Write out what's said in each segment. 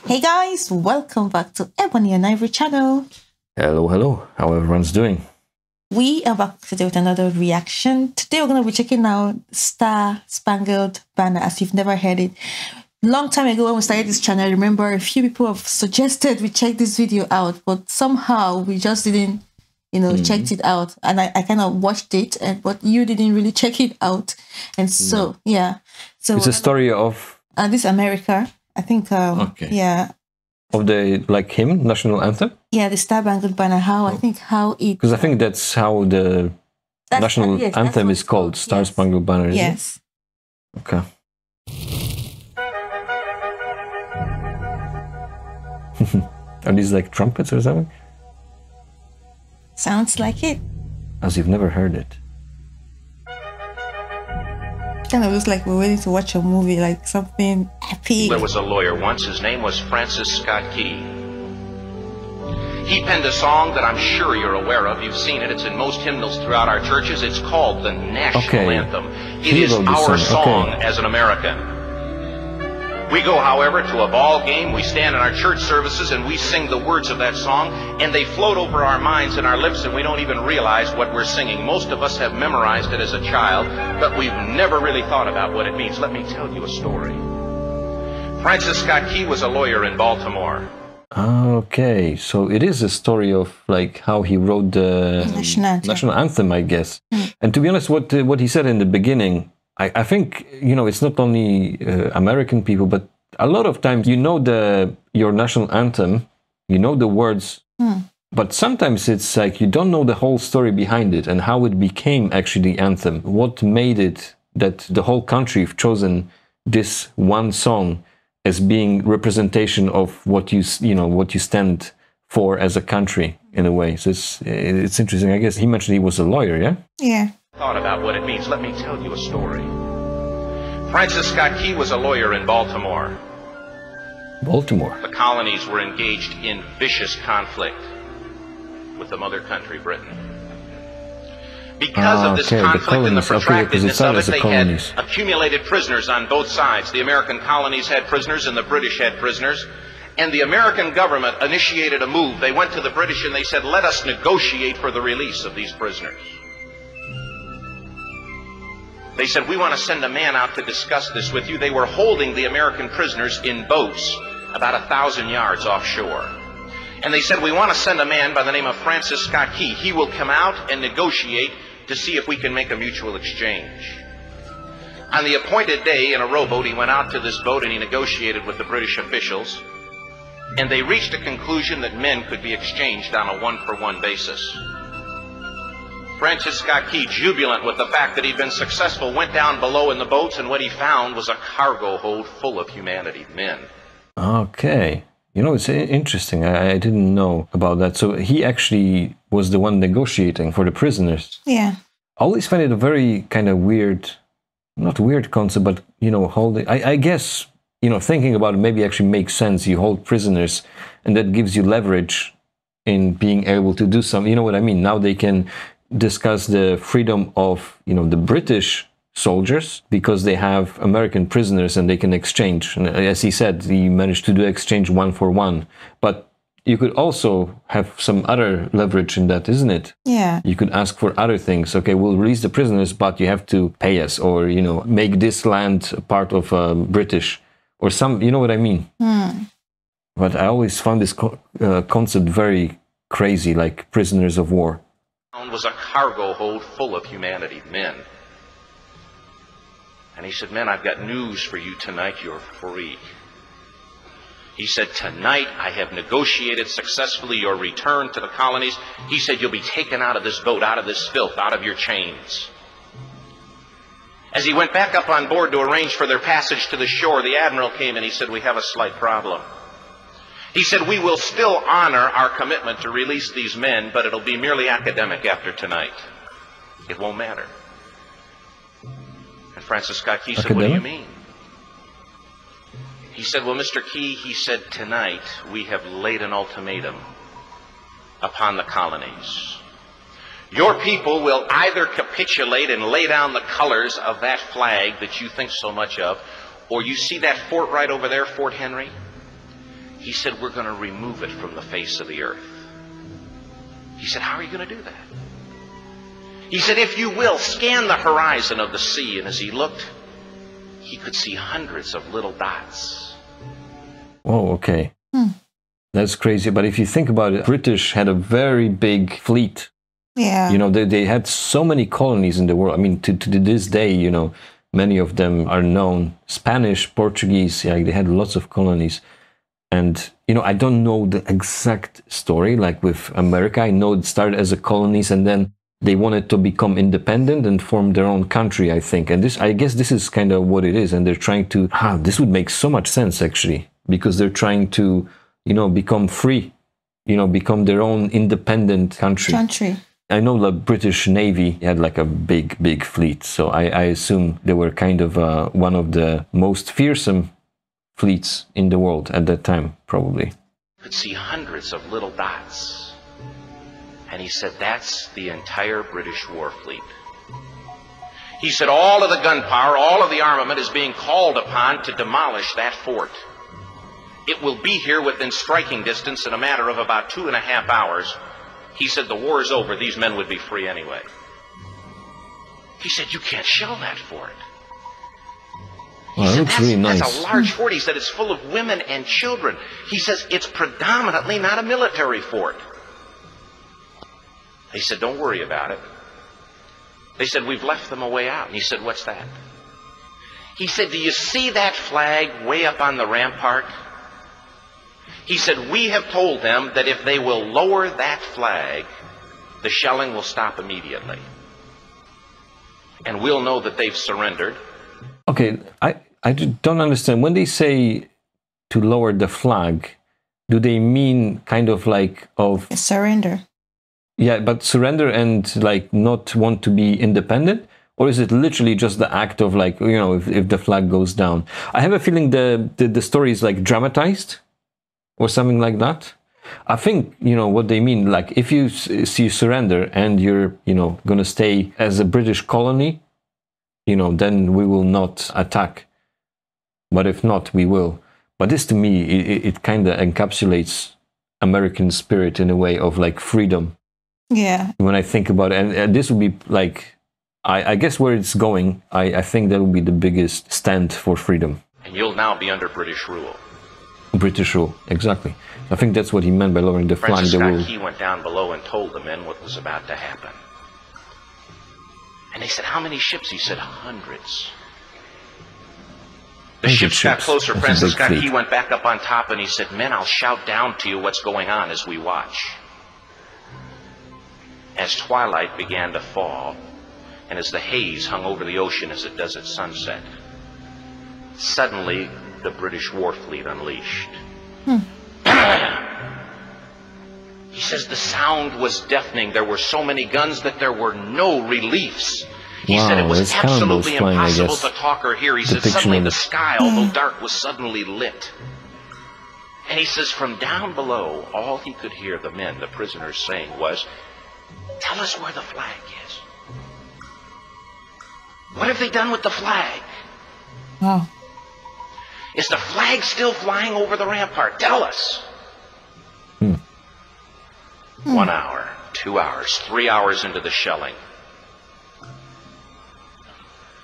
Hey guys, welcome back to Ebony and Ivory channel. Hello, hello. How everyone's doing? We are back today with another reaction. Today we're going to be checking out Star Spangled Banner as you've never heard it. Long time ago when we started this channel, I remember a few people have suggested we check this video out, but somehow we just didn't, checked it out. And I kind of watched it, but you didn't really check it out. And so, yeah. So it's a story of... this America. I think, yeah. Of the, hymn, national anthem? Yeah, the Star Spangled Banner, how it... Because I think that's how the national anthem is called, Star Spangled Banner. Yes. Okay. Are these like trumpets or something? Sounds like it. As you've never heard it. Kind of looks like we're waiting to watch a movie, like something happy. There was a lawyer once. His name was Francis Scott Key. He penned a song that I'm sure you're aware of. You've seen it. It's in most hymnals throughout our churches. It's called the national anthem. It is our song as an American. We go, however, to a ball game. We stand in our church services and we sing the words of that song, and they float over our minds and our lips, and we don't even realize what we're singing. Most of us have memorized it as a child, but we've never really thought about what it means. Let me tell you a story. Francis Scott Key was a lawyer in Baltimore. Okay, so it is a story of how he wrote the national anthem, I guess. And to be honest, what he said in the beginning, I think, it's not only American people, but a lot of times your national anthem, you know the words, but sometimes it's like you don't know the whole story behind it and how it became actually the anthem. What made it that the whole country have chosen this one song as being representation of what you stand for as a country in a way. So it's interesting. I guess he mentioned he was a lawyer, yeah? Yeah. Thought about what it means. Let me tell you a story. Francis Scott Key was a lawyer in Baltimore. Baltimore. The colonies were engaged in vicious conflict with the mother country, Britain. Because of this conflict and the protractedness of it, they had accumulated prisoners on both sides. The American colonies had prisoners and the British had prisoners. And the American government initiated a move. They went to the British and they said, let us negotiate for the release of these prisoners. They said, we want to send a man out to discuss this with you. They were holding the American prisoners in boats about 1,000 yards offshore. And they said, we want to send a man by the name of Francis Scott Key. He will come out and negotiate to see if we can make a mutual exchange. On the appointed day in a rowboat, he went out to this boat and he negotiated with the British officials. And they reached a conclusion that men could be exchanged on a one-for-one basis. Francis Scott Key, jubilant with the fact that he'd been successful, went down below in the boats, and what he found was a cargo hold full of humanity, men. Okay. It's interesting. I didn't know about that. So he actually was the one negotiating for the prisoners. Yeah. I always find it a very kind of weird, not weird concept, but, holding, I guess, thinking about it maybe actually makes sense. You hold prisoners and that gives you leverage in being able to do something. You know what I mean? Now they can discuss the freedom of, the British soldiers because they have American prisoners and they can exchange. And as he said, he managed to do exchange one for one. But you could also have some other leverage in that, isn't it? Yeah. You could ask for other things. Okay, we'll release the prisoners, but you have to pay us, or, make this land a part of British, or some, you know what I mean? But I always found this concept very crazy, like prisoners of war. Was a cargo hold full of humanity, men. And he said, men, I've got news for you tonight. You're free. He said, tonight I have negotiated successfully your return to the colonies. He said, you'll be taken out of this boat, out of this filth, out of your chains. As he went back up on board to arrange for their passage to the shore, the admiral came and he said, we have a slight problem. He said, we will still honor our commitment to release these men, but it'll be merely academic after tonight. It won't matter. And Francis Scott Key said, what do you mean? He said, well, Mr. Key, he said, tonight we have laid an ultimatum upon the colonies. Your people will either capitulate and lay down the colors of that flag that you think so much of, or you see that fort right over there, Fort Henry? He said, we're going to remove it from the face of the earth. He said, how are you going to do that? He said, if you will, scan the horizon of the sea. And as he looked, he could see hundreds of little dots. Oh, okay. That's crazy. But if you think about it, British had a very big fleet. Yeah. You know, they had so many colonies in the world. I mean, to this day, you know, many of them are known. Spanish, Portuguese, yeah, they had lots of colonies. And, you know, I don't know the exact story, like with America. I know it started as a colonies and then they wanted to become independent and form their own country, I think. And this, I guess this is kind of what it is. And they're trying to, this would make so much sense, actually, because they're trying to, you know, become free, you know, become their own independent country. I know the British Navy had like a big fleet. So I assume they were kind of one of the most fearsome fleets in the world at that time, probably. Could see hundreds of little dots. And he said, that's the entire British war fleet. He said, all of the gunpowder, all of the armament is being called upon to demolish that fort. It will be here within striking distance in a matter of about 2.5 hours. He said, the war is over. These men would be free anyway. He said, you can't shell that fort. He said, that's really nice. That's a large fort. He said, it's full of women and children. He says, it's predominantly not a military fort. He said, don't worry about it. They said, we've left them a way out. And he said, what's that? He said, do you see that flag way up on the rampart? He said, we have told them that if they will lower that flag, the shelling will stop immediately. And we'll know that they've surrendered. Okay, I don't understand. When they say to lower the flag, do they mean kind of like of... surrender. Yeah, but surrender and like not want to be independent? Or is it literally just the act of like, you know, if the flag goes down? I have a feeling the story is like dramatized or something like that. I think, you know, what they mean, like if you see surrender and you're, you know, going to stay as a British colony, you know, then we will not attack. But if not, we will. But this to me, it kind of encapsulates American spirit in a way of like freedom. Yeah. When I think about it, and this would be like, I guess where it's going, I think that would be the biggest stand for freedom. And you'll now be under British rule. British rule, exactly. I think that's what he meant by lowering the flag. He went down below and told the men what was about to happen. And they said, how many ships? He said, hundreds. The ships got closer. Francis Scott Key went back up on top and he said, men, I'll shout down to you what's going on as we watch. As twilight began to fall, and as the haze hung over the ocean as it does at sunset, suddenly the British war fleet unleashed. He says the sound was deafening. There were so many guns that there were no reliefs. He said it was absolutely impossible to talk or hear. He said suddenly the sky, although dark, was suddenly lit. And he says from down below, all he could hear the men, the prisoners, saying was, tell us where the flag is. What have they done with the flag? Wow. Is the flag still flying over the rampart? Tell us. 1 hour, 2 hours, 3 hours into the shelling.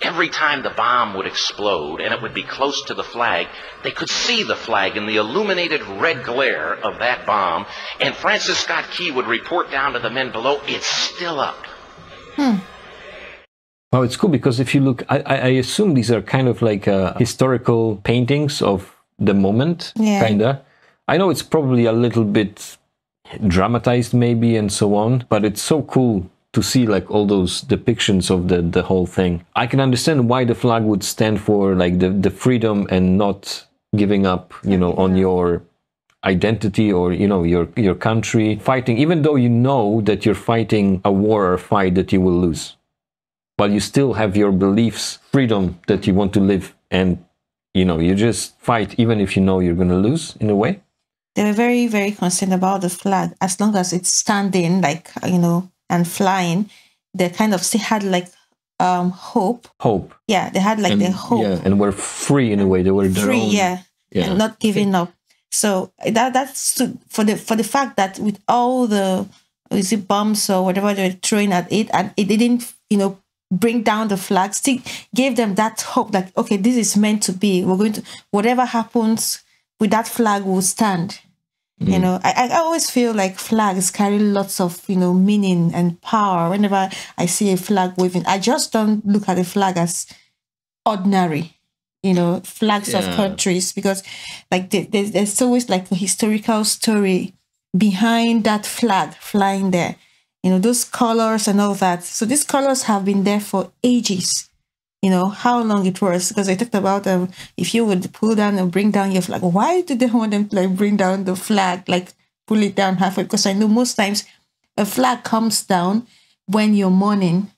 Every time the bomb would explode and it would be close to the flag, they could see the flag in the illuminated red glare of that bomb, and Francis Scott Key would report down to the men below, it's still up. Well, it's cool because if you look, I assume these are kind of like historical paintings of the moment, kinda. I know it's probably a little bit dramatized maybe and so on, but it's so cool to see like all those depictions of the whole thing. I can understand why the flag would stand for like the freedom and not giving up, you know, on your identity or, you know, your country, fighting, even though you know that you're fighting a war or a fight that you will lose. But you still have your beliefs, freedom that you want to live, and, you know, you just fight even if you know you're going to lose in a way. They were very, very concerned about the flag. As long as it's standing, like, you know, and flying, they kind of still had like hope. Hope. Yeah, they had like the hope. Yeah, and were free in a way. They were free, their own, and not giving up. So that's for the fact that with all the bombs or whatever they're throwing at it, and it didn't, bring down the flag, still gave them that hope that, okay, this is meant to be. We're going to, whatever happens with that flag will stand. I always feel like flags carry lots of, meaning and power. Whenever I see a flag waving, I just don't look at the flag as ordinary, flags of countries, because like there's always like a historical story behind that flag flying there. Those colors and all that. So these colors have been there for ages. How long it was, because I talked about if you would pull down and bring down your flag, why do they want them to like bring down the flag, like pull it down halfway? Because I know most times a flag comes down when you're mourning,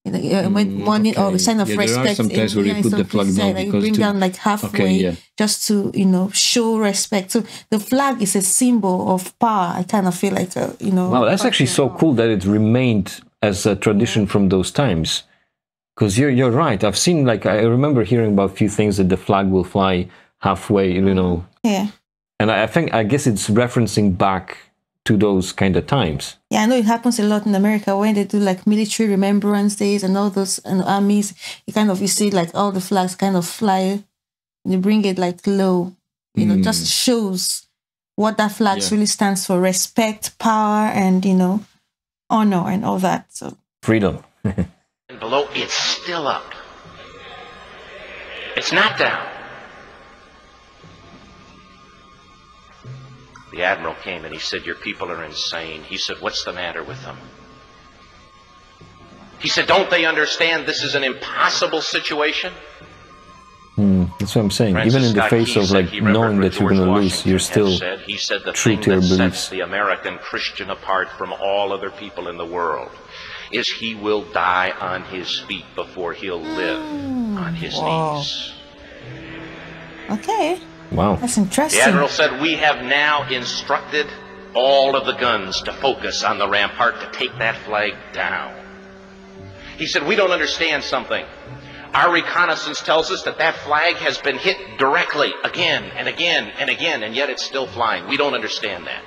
when mourning or a sign of respect. There are sometimes where you put the flag down, like bring down like halfway, just to show respect. So the flag is a symbol of power. I kind of feel like Wow, that's actually so cool that it remained as a tradition from those times. Because you're right. I've seen, like, I remember hearing about a few things that the flag will fly halfway, Yeah. And I guess it's referencing back to those kind of times. Yeah, I know it happens a lot in America when they do like military remembrance days and all those and armies. You see like all the flags kind of fly. They bring it like low. Just shows what that flag really stands for: respect, power, and honor and all that. So freedom. And below, it's still up. It's not down. The admiral came and he said, "Your people are insane." He said, "What's the matter with them?" He said, "Don't they understand this is an impossible situation?" That's what I'm saying. Even in the face of like knowing that you're going to lose, you're still true to your beliefs. Sets the American Christian apart from all other people in the world is he will die on his feet before he'll live on his knees. Okay. Wow. That's interesting. The admiral said, "We have now instructed all of the guns to focus on the rampart to take that flag down." He said, "We don't understand something. Our reconnaissance tells us that that flag has been hit directly again and again and again, and yet it's still flying. We don't understand that."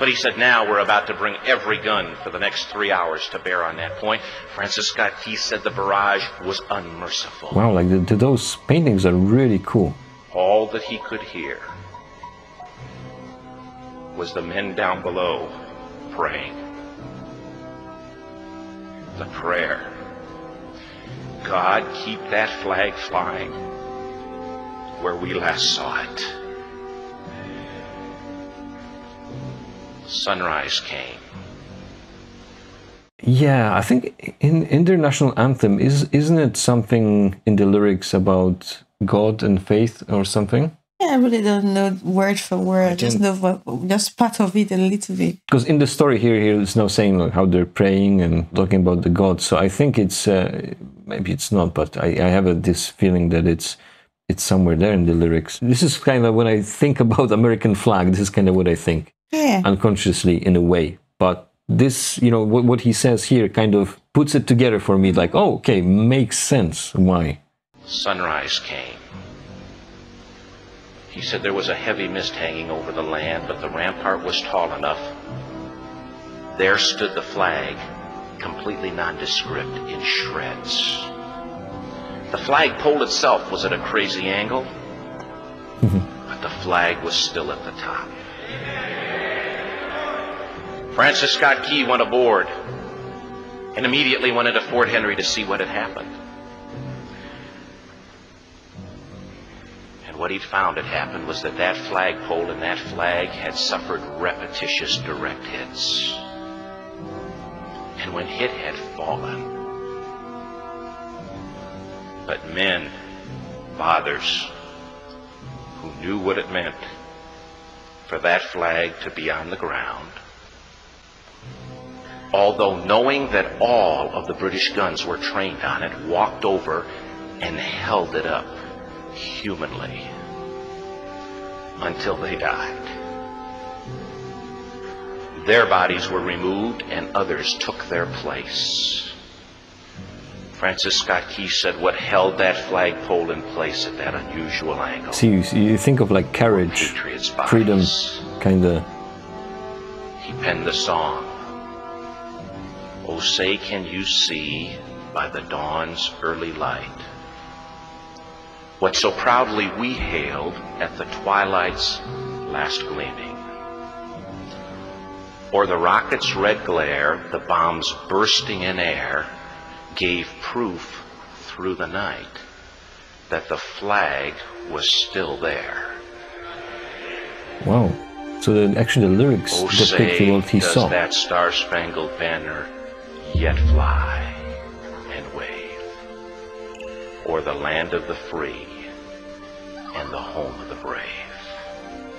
But he said, "Now we're about to bring every gun for the next 3 hours to bear on that point." Francis Scott Key said the barrage was unmerciful. Wow, like those paintings are really cool. All that he could hear was the men down below praying. The prayer, "God, keep that flag flying where we last saw it." Sunrise came. Yeah, I think in their national anthem, isn't it something in the lyrics about God and faith or something? Yeah, I really don't know word for word. I just know just part of it a little bit. Because in the story here it's now saying like how they're praying and talking about the gods. So I think it's maybe it's not, but I have this feeling that it's somewhere there in the lyrics. This is kind of when I think about American flag. This is kind of what I think. Yeah. Unconsciously in a way, but this, what he says here kind of puts it together for me, like, oh, okay, makes sense. Why? Sunrise came. He said there was a heavy mist hanging over the land, but the rampart was tall enough. There stood the flag, completely nondescript, in shreds. The flagpole itself was at a crazy angle, but the flag was still at the top. Francis Scott Key went aboard and immediately went into Fort Henry to see what had happened. And what he'd found had happened was that flagpole and that flag had suffered repetitious direct hits. And when hit had fallen, but men, fathers, who knew what it meant for that flag to be on the ground, although knowing that all of the British guns were trained on it, walked over and held it up humanly until they died. Their bodies were removed and others took their place. Francis Scott Key said what held that flagpole in place at that unusual angle. See, you think of like courage, freedom, kind of. He penned the song, "Oh, say can you see by the dawn's early light what so proudly we hailed at the twilight's last gleaming? Or the rocket's red glare, the bombs bursting in air, gave proof through the night that the flag was still there." Wow. So actually the lyrics depict what he saw. Does that star-spangled banner yet fly and wave o'er the land of the free and the home of the brave?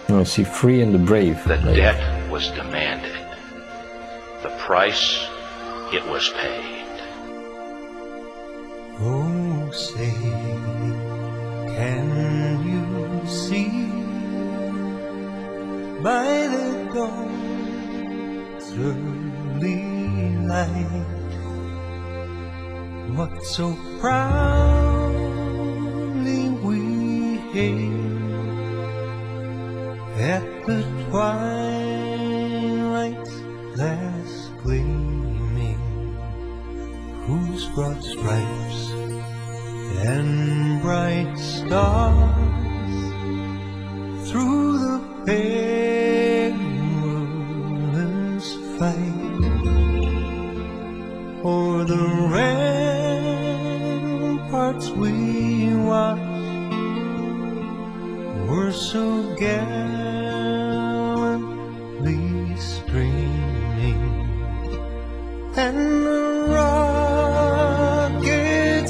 No, see, free and the brave. The debt was demanded. The price, it was paid. Oh, say, can you see by the dawn's early light what so proudly we hailed at the twilight's last gleaming, whose broad stripes and bright stars through the perilous fight o'er the ramparts we watched were so gallantly streaming, and the rockets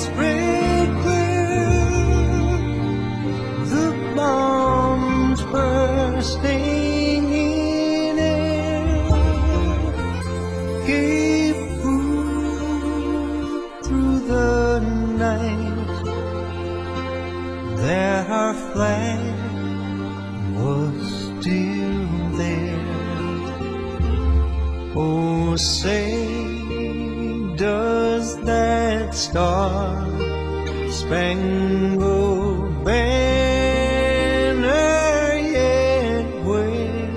red glare, the bombs bursting in air, gave proof through the night that our flag was still there. Oh, say, does that star-spangled banner yet wave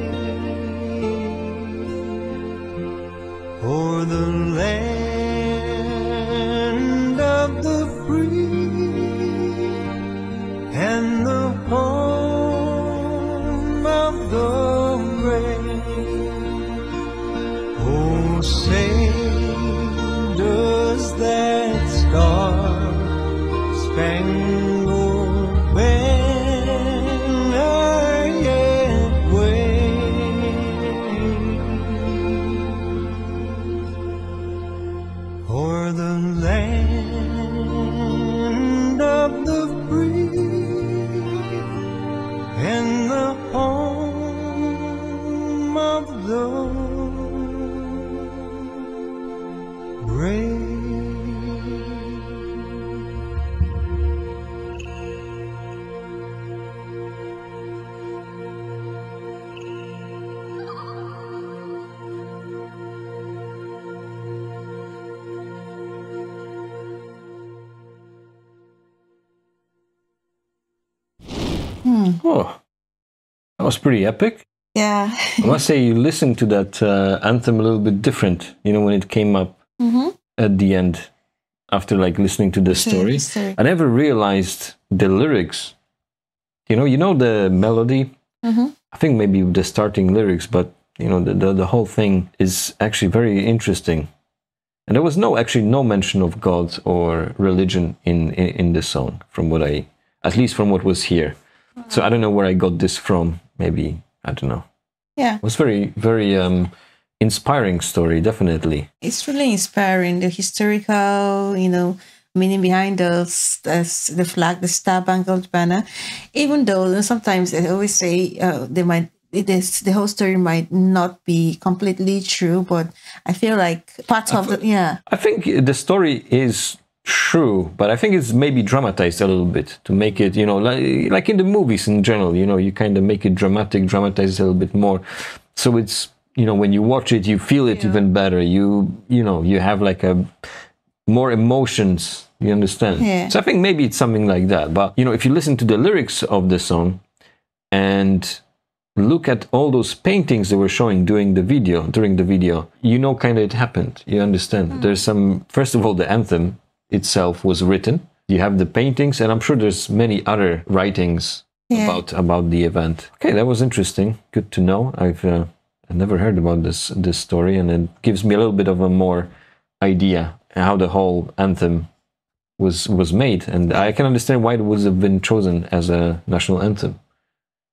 o'er the land of the free and the home of the brave? Oh, say, does that star-spangled banner yet wave o'er the land of the free and the home of the brave? Oh, that was pretty epic. Yeah. I must say, you listened to that anthem a little bit different, you know, when it came up at the end, after like listening to the story. I never realized the lyrics. You know the melody? I think maybe the starting lyrics, but you know, the whole thing is actually very interesting. And there was no mention of God or religion in the song, at least from what was here. So I don't know where I got this from. Maybe, I don't know. Yeah. It was very, very inspiring story, definitely. It's really inspiring, the historical, meaning behind the flag, the star-spangled banner. Even though sometimes I always say the whole story might not be completely true, but I feel like I think the story is true, but I think it's maybe dramatized a little bit to make it, like in the movies in general, you kind of make it dramatize a little bit more. So it's, when you watch it, you feel it even better. You have like more emotions You understand? Yeah. So I think maybe it's something like that. But, you know, if you listen to the lyrics of the song and look at all those paintings they were showing during the video, you know, kind of it happened. You understand? There's some, first of all, the anthem itself was written. You have the paintings, and I'm sure there's many other writings about the event. Okay, that was interesting. Good to know. I've never heard about this story, and it gives me a little bit of a more idea how the whole anthem was made, and I can understand why it would have been chosen as a national anthem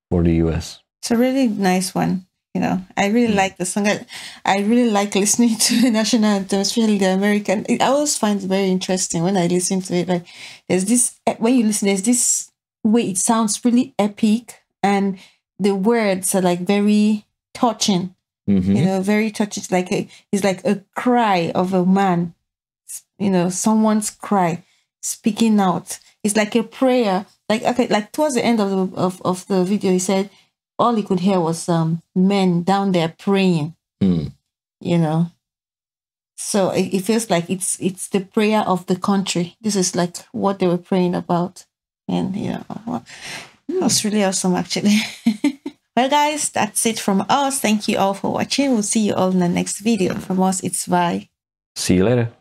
for the US. It's a really nice one. You know, I really like the song. I really like listening to the national anthem, especially the American. I always find it very interesting when I listen to it. Like, there's this, when you listen, there's this way it sounds really epic, and the words are like very touching. You know, very touching. It's like a cry of a man. You know, someone's cry, speaking out. It's like a prayer. Like towards the end of the video, he said all he could hear was men down there praying. You know, so it feels like it's the prayer of the country. This is like what they were praying about, and you know, well, that was really awesome, actually. Well, guys, that's it from us. Thank you all for watching. We'll see you all in the next video. From us, it's bye. See you later.